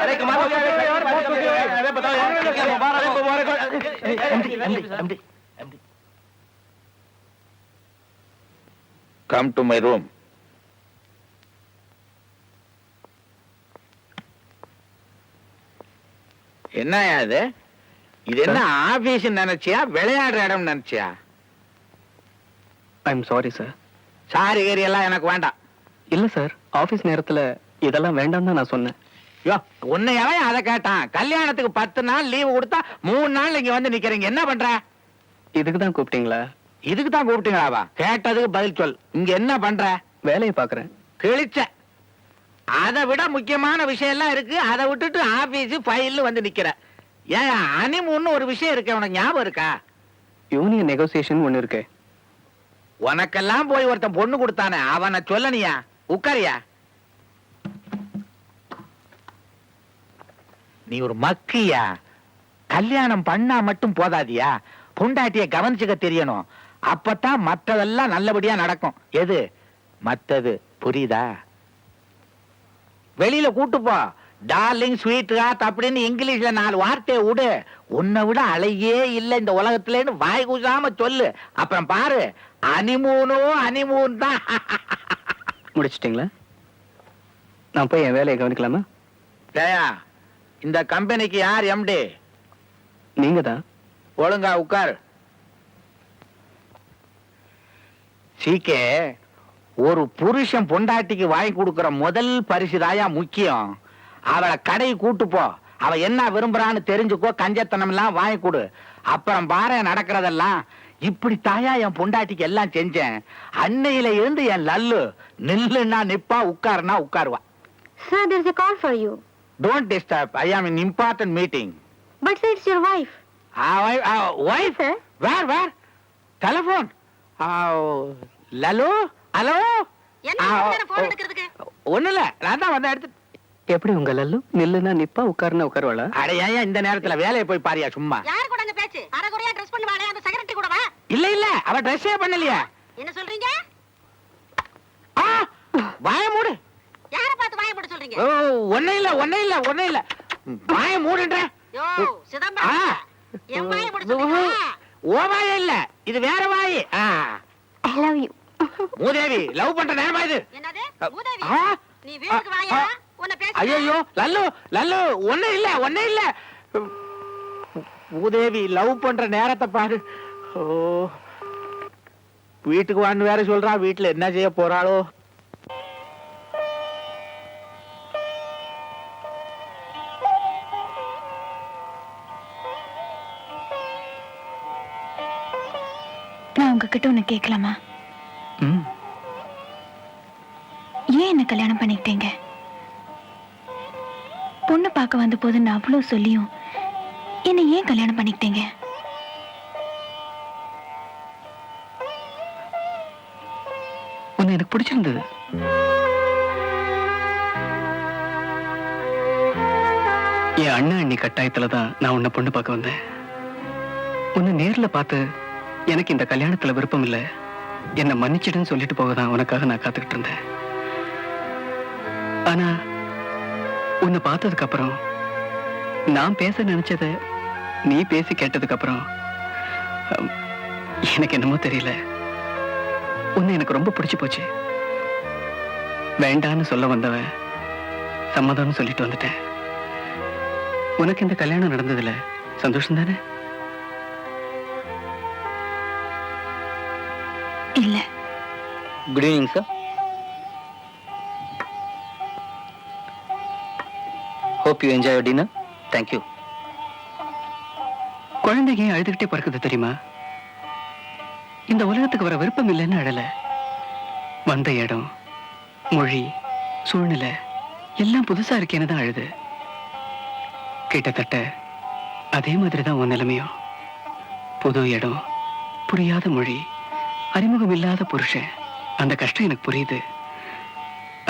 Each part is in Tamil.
अरे कमाल हो गया यार, बहुत खुशी हुई। अरे बताओ यार, मुबारक। Come to my room. என்னையா இது? இது என்ன ஆபீஸ் நினைச்சியா விளையாடுற இடம் நினைச்சியா? I am sorry sir. Sorry carry எல்லாம் எனக்கு வேண்டாம். இல்ல சார், ஆபீஸ் நேரத்துல இதெல்லாம் வேண்டாம் தான் நான் சொன்னேன். யோ, உன்னையவே அதை கேட்டான். கல்யாணத்துக்கு 10 நாள் லீவு கொடுத்தா 3 நாள் இங்க வந்து நிக்கிறீங்க, என்ன பண்ற? இதுக்கு தான் கூப்பிட்டீங்களா? இதுக்கு தான் கூப்பிட்டீங்களாவா? கேட்டதுக்கு பதில் சொல். இங்க என்ன பண்ற? வேலையை பாக்குறேன். கிழிச்ச. அதை விட முக்கியமான விஷயம் எல்லாம் இருக்கு, அதை விட்டுட்டு ஆபீஸ் ஃபைல் வந்து நிக்கிற. ஏன் ஹனிமூன் ஒரு விஷயம் இருக்கு, உனக்கு ஞாபகம் இருக்கா? யூனியன் நெகோசியேஷன் ஒண்ணு இருக்கு. உனக்கெல்லாம் போய் ஒருத்தன் பொண்ணு கொடுத்தானே, அவனை சொல்லனியா? உட்காரியா? நீ ஒரு மக்கியா? கல்யாணம் பண்ணா மட்டும் போதாதியா, பொண்டாட்டிய கவனிச்சுக்க தெரியணும். அப்பதான் மற்றதெல்லாம் நல்லபடியா நடக்கும். எது மத்தது புரியுதா? வெளியில கூட்டு போ. டார்லிங், ஸ்வீட் ஹார்ட் அப்படின்னு இங்கிலீஷ்ல 4 வார்த்தையை விடு. உன்னை விட அழகே இல்ல இந்த உலகத்துலன்னு வாய் கூசாம சொல்லு. அப்புறம் பாரு, ஹனிமூனோ ஹனிமூன் தான். முடிச்சிட்டீங்களா? நான் போய் என் வேலையை கவனிக்கலாமா? ஜெயா, இந்த கம்பெனிக்கு யார் எம்டி? நீங்க தான். ஒழுங்கா உட்கார். சீக்கே, ஒரு புருஷன் பொண்டாட்டிக்கு வாங்கி கொடுக்கிற முதல் பரிசுதாயா முக்கியம். அவளை கடை கூட்டு போ. அவ என்ன விரும்புறான்னு தெரிஞ்சுக்கோ. கஞ்சத்தனம் எல்லாம் வாங்கி கொடு. அப்புறம் பாரு நடக்கிறதெல்லாம். இப்படி தாயா என் பொண்டாட்டிக்கு எல்லாம் செஞ்சேன். அன்னையில இருந்து என் லல்லு நில்லுன்னா நிப்பா, உட்காருனா உட்காருவா. Sir, there is a call for you. Don't disturb. I am in important meeting. But sir, it's your wife. Wife? Sir? Where? Telephone. Lalu, hello. ஒண்ணு இல்ல, நான் தான் வந்து எடுத்து. எப்படி உங்க லல்லு நில்லுனா நிப்பா, உட்காருனா உட்காருவாளா? அடையா, இந்த நேரத்துல வேலையை போய் பாரியா சும்மா. யார் கூட அங்க பேச்சு? அரைகுறையா Dress பண்ணி வாளே, அந்த செக்ரட்டரி கூட வா. இல்ல அவ ட்ரெஸ்ஸே பண்ணலையே. என்ன சொல்றீங்க? வாய மூடு. யார பார்த்து வாய மூட சொல்றீங்க? ஒண்ணே இல்ல. வாய மூடுன்ற. யோ, சிதம்பரம். என் வாய மூட சொல்றீங்க? ஓ வாய இல்ல, இது வேற வாய். I love you. Mudevi, love பண்ற நேரமா இது? என்னது? மூதேவி? நீ வீட்டுக்கு வாயா, உன்னை பேச. ஐயோ, லல்லு ஒண்ணே இல்ல. மூதேவி, லவ் பண்ற நேரத்தை பாரு. ஓ, வீட்டுக்கு வான்னு வேற சொல்றா. வீட்டுல என்ன செய்ய போறாளோ? நான் உங்ககிட்ட ஒண்ணு கேட்கலாமா? ஏன் என்ன கல்யாணம் பண்ணிக்கிட்டீங்க? பொண்ணு பார்க்க வந்த போது நான் அவ்வளவு சொல்லியும் என்ன ஏன் கல்யாணம் பண்ணிக்கிட்டீங்க? உன்னை எனக்கு பிடிச்சிருந்தது. என் அண்ணா அண்ணி கட்டாயத்துலதான் நான் உன்னை பொண்ணு பார்க்க வந்தேன். உன்னை நேர்ல பார்த்து எனக்கு இந்த கல்யாணத்துல விருப்பம் இல்ல, என்ன மன்னிச்சிடுன்னு சொல்லிட்டு போகதான் உனக்காக நான் காத்துக்கிட்டு இருந்தேன். ஆனா உன்னை பார்த்ததுக்கு அப்புறம், நான் பேச நினைச்சத நீ பேசி கேட்டதுக்கு அப்புறம் எனக்கு என்னமோ தெரியல, உன்னை எனக்கு ரொம்ப பிடிச்சு போச்சு. வேண்டான்னு சொல்ல வந்தவன் சம்மதம்னு சொல்லிட்டு வந்துட்டேன். உனக்கு இந்த கல்யாணம் நடந்ததுல சந்தோஷம் தானே? இல்ல. Good evening sir. Hope you enjoy your dinner. Thank you. குழந்தைங்க அழுதுகிட்டே பறக்குது தெரியுமா? இந்த உலகத்துக்கு வர விருப்பம் இல்லைன்னு அழல. வந்த இடம், மொழி, சூழ்நிலை எல்லாம் புதுசா இருக்கேன்னு தான் அழுது. கிட்டத்தட்ட அதே மாதிரிதான் உன் நிலைமையும். புது இடம், புரியாத மொழி, அறிமுகம் இல்லாத புருஷன். அந்த கஷ்டம் எனக்கு புரியுது.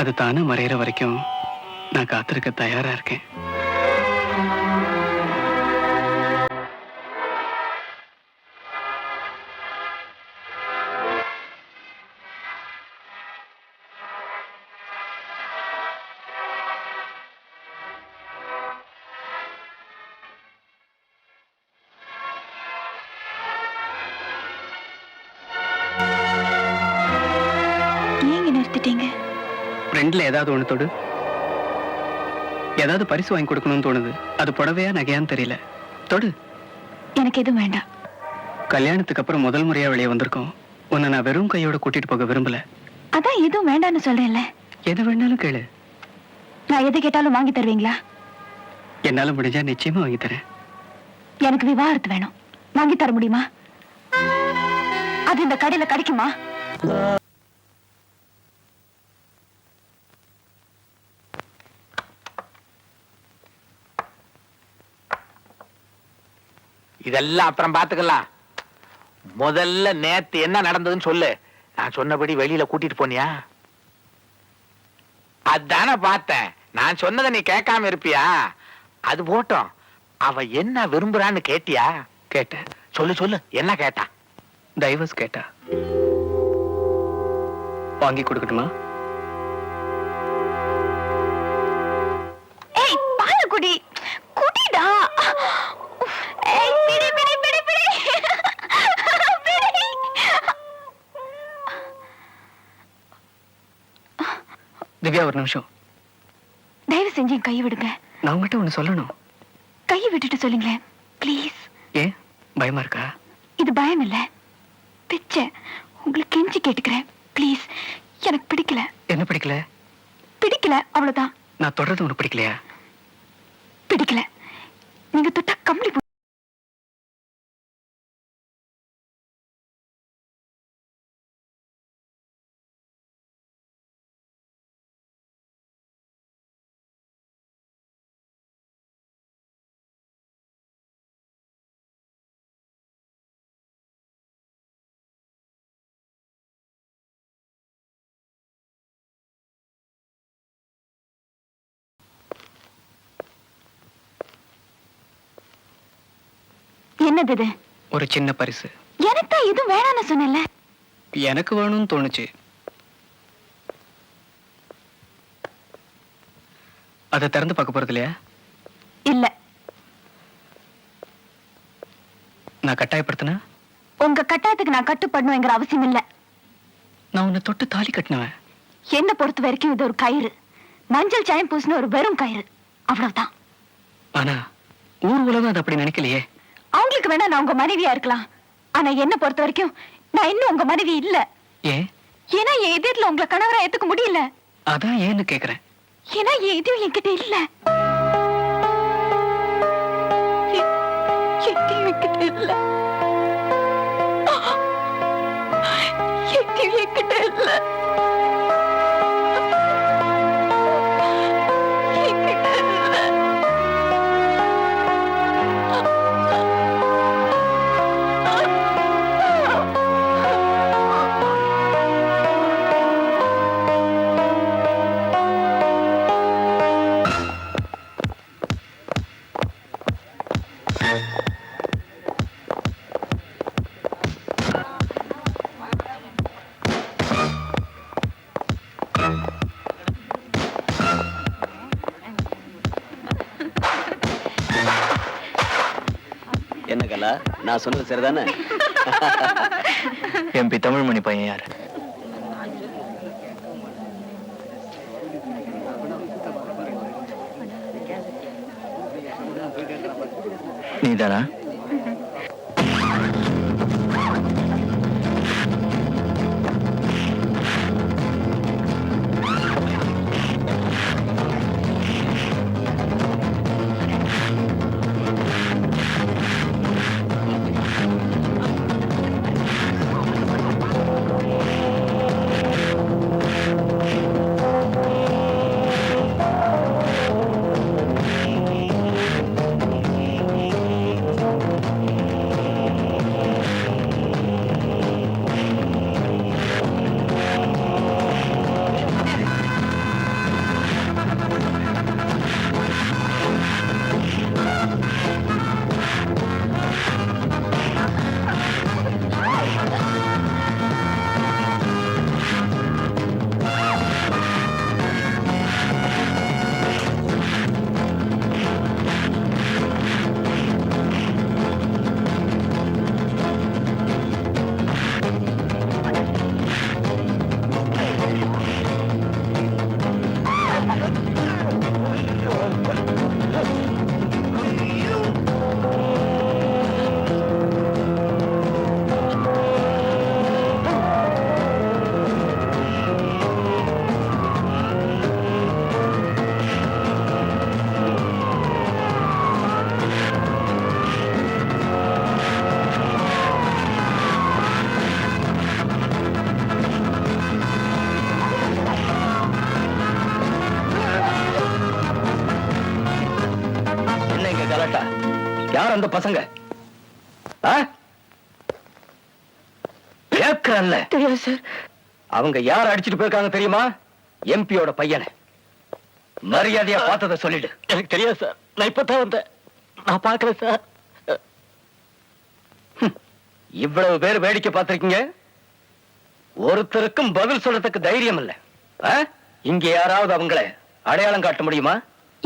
அது தானே மறையிற வரைக்கும் நான் காத்திருக்க தயாரா இருக்கேன். ரெண்டுல ஏதாவது ஒண்ணு தொடு. ஏதாவது பரிசு வாங்கி கொடுக்கணும்னு தோணுது. அது புடவையா நகையான்னு தெரியல. தொடு. எனக்கு எதுவும் வேண்டாம். கல்யாணத்துக்கு அப்புறம் முதல் முறையா வெளியே வந்திருக்கோம். உன்னை நான் வெறும் கையோட கூட்டிட்டு போக விரும்பல. அதான் எதுவும் வேண்டாம்னு சொல்றேன்ல. எது வேணாலும் கேளு. நான் எது கேட்டாலும் வாங்கி தருவீங்களா? என்னால முடிஞ்சா நிச்சயமா வாங்கி தரேன். எனக்கு விவாகரத்து வேணும். வாங்கி தர முடியுமா? அது இந்த கடையில கிடைக்குமா? இதெல்லாம் அப்புறம் பாத்துக்கலாம். முதல்ல நேத்து என்ன நடந்ததுன்னு சொல்லு. நான் சொன்னபடி வெளியில கூட்டிட்டு போனியா? அதானே பார்த்தேன். நான் சொன்னதை நீ கேட்காம இருப்பியா? அது போட்டோம். அவ என்ன விரும்புறான்னு கேட்டியா? கேட்டேன். சொல்லு சொல்லு, என்ன கேட்டா? டைவர்ஸ் கேட்டா. வாங்கி கொடுக்கட்டுமா? ஏய், பால குடி. குடிடா. ஏய், பிடி பிடி பிடி பிடி. பிடி. திவ்யா, ஒரு நிமிஷம். தயவு செஞ்சு என் கையை விடுங்க. நான் உங்ககிட்ட ஒண்ணு சொல்லணும். கையை விட்டுட்டு சொல்லுங்களேன் ப்ளீஸ். ஏன் பயமா இருக்கா? இது பயம் இல்ல, பிச்சை. உங்களுக்கு கெஞ்சி கேட்டுக்கிறேன் ப்ளீஸ். எனக்கு பிடிக்கல. என்ன பிடிக்கல? பிடிக்கல, அவ்வளவுதான். நான் தொடர்றது உனக்கு பிடிக்கலையா? பிடிக்கல. நீங்க தொட்டா கம்பளி என்னது இது? ஒரு சின்ன பரிசு. எனக்கு தான் எதுவும் வேணாம்னு சொன்னேன்ல. எனக்கு வேணும்னு தோணுச்சு. அதை திறந்து பார்க்க போறது இல்லையா? இல்ல. நான் கட்டாயப்படுத்தின? உங்க கட்டாயத்துக்கு நான் கட்டுப்படணுங்கிற அவசியம் இல்ல. நான் உன்னை தொட்டு தாலி கட்டினவன். என்ன பொறுத்த வரைக்கும் இது ஒரு கயிறு. மஞ்சள் சாயம் பூசின ஒரு வெறும் கயிறு, அவ்வளவுதான். ஆனா ஊர் உலகம் அது அப்படி நினைக்கலையே. அவங்களுக்கு வேணா நான் உங்க மனைவியா இருக்கலாம். ஆனா என்ன பொறுத்த வரைக்கும் நான் இன்னும் உங்க மனைவி இல்ல. ஏன்? ஏன்னா என் எதிரில உங்களை கணவரா ஏத்துக்க முடியல. அதான் ஏன்னு கேக்குறேன். ஏன்னா என் எதிரி என்கிட்ட இல்ல. எதிரி என்கிட்ட இல்ல. எதிரி என்கிட்ட இல்ல. என்கிட்ட இல்ல. என்ன கலா, நான் சொன்னது சரிதானே? எம்பி தமிழ்மணி பையன் யாரு? நீதானா? யார் அந்த பசங்க? கேட்கல. தெரியாது சார். அவங்க யார் அடிச்சிட்டு போயிருக்காங்க தெரியுமா? எம்பியோட பையனை. மரியாதையா பார்த்ததை சொல்லிடு. எனக்கு தெரியாது சார். நான் இப்பதான் வந்தேன். நான் பார்க்கல சார். இவ்வளவு பேர் வேடிக்கை பார்த்திருக்கீங்க. ஒருத்தருக்கும் பதில் சொல்றதுக்கு தைரியம் இல்ல. இங்க யாராவது அவங்கள அடையாளம் காட்ட முடியுமா?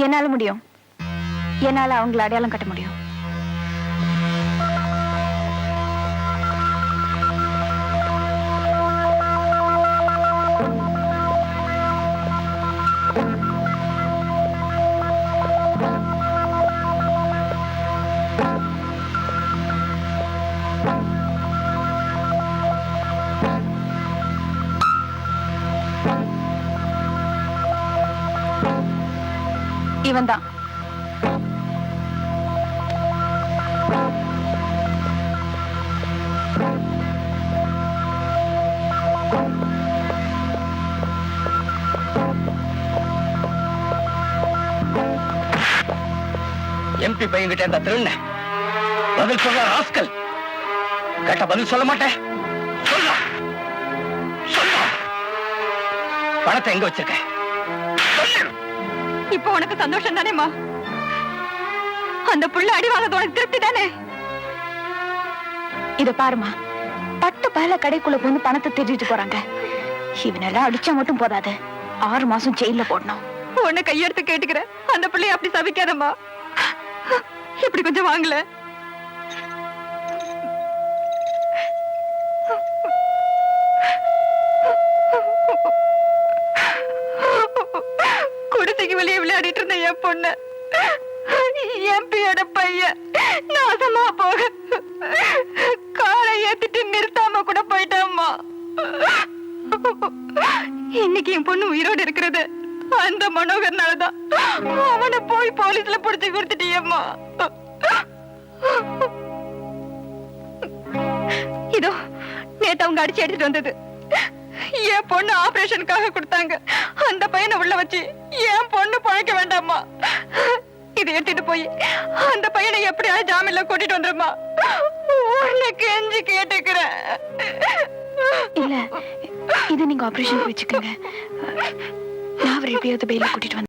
என்னால முடியும். என்னால அவங்கள அடையாளம் காட்ட முடியும். இவன்தான். எம்பி பையன்கிட்ட இந்த திருண்ண பதில் சொல்ற ராஸ்கல். கேட்ட பதில் சொல்ல மாட்டேன். சொல்ல பணத்தை எங்க வச்சிருக்க? இப்போ உனக்கு சந்தோஷம் தானேமா? அந்த புள்ள அடி வாங்கறது உனக்கு திருப்தி தானே? இத பாருமா, பட்டு பல கடைக்குள்ள வந்து பணத்தை திருடிட்டு போறாங்க. இவனெல்லாம் அடிச்சா மட்டும் போதாது, 6 மாசம் ஜெயில போடணும். உன்னை கையெடுத்து கேட்டுக்கிறேன், அந்த பிள்ளைய அப்படி சபிக்காதம்மா. இப்படி கொஞ்சம் வாங்கல. குடிசைக்கு வெளியே விளையாடிட்டு இருந்த என் பொண்ணு எம்பியோட பையன் நாசமா போக காரை ஏத்திட்டு நிறுத்தாம கூட போயிட்டாம்மா. இன்னைக்கு என் பொண்ணு உயிரோடு இருக்கிறது அந்த மனோகர்னாலதான். அவனை போய் போலீஸ்ல புடிச்சு கொடுத்துட்டியம்மா. இதோ நேத்து அவங்க அடிச்சு எடுத்துட்டு வந்தது. என் பொண்ணு ஆபரேஷனுக்காக கொடுத்தாங்க. அந்த பையனை உள்ள வச்சு என் பொண்ணு பழைக்க வேண்டாமா. இதை எடுத்துட்டு போய் அந்த பையனை எப்படியாவது ஜாமீன்ல கூட்டிட்டு வந்துருமா. உனக்கு கெஞ்சி கேட்டுக்கிறேன். இல்ல, இது நீங்க ஆபரேஷன் வச்சுக்கோங்க. நான் அவரை எப்படியாவது பெயில கூட்டிட்டு வந்து